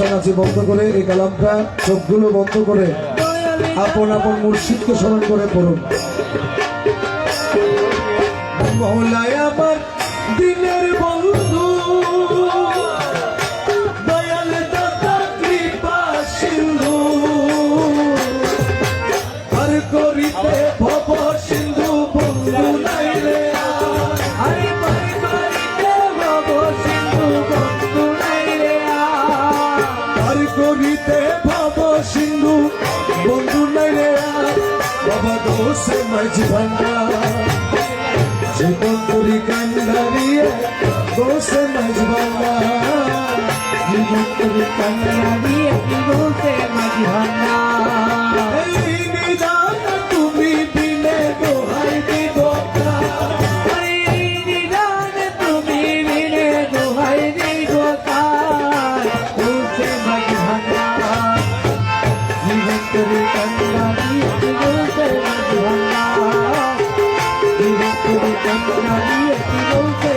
নাচানাচি বন্ধ করে এই কালামটা চোখগুলো বন্ধ করে আপন আপন মুর্শিদকে স্মরণ করে পড়ুন। মওলায় আমার দিনের বন্ধু, দয়াল দাতা কৃপা সিন্ধু, আর করিতে ভব সিন্ধু বন্ধু নাই রে, আরে পার করিতে ভব সিন্ধু বন্ধু নাই রে, আর করিতে ভব সিন্ধু বন্ধু নাই রে। বাবা দোষে মাঝি ভাঙ্গা জীবন করি কান্দারিয়ে, দোষে মাঝি ভাঙ্গা জীবন করি কান্দারিয়ে। দোষে মাঝি ভাঙা এই নিদান তুমি দিলে দোহাই দিব নিদান তুমি বিনে দোহাই দিব কার, দোষে মাঝি ভাঙা জীবন করি কান্দারিয়ে, দোষে মাঝি ভাঙা জীবন করি কান্দারিয়ে। দোষে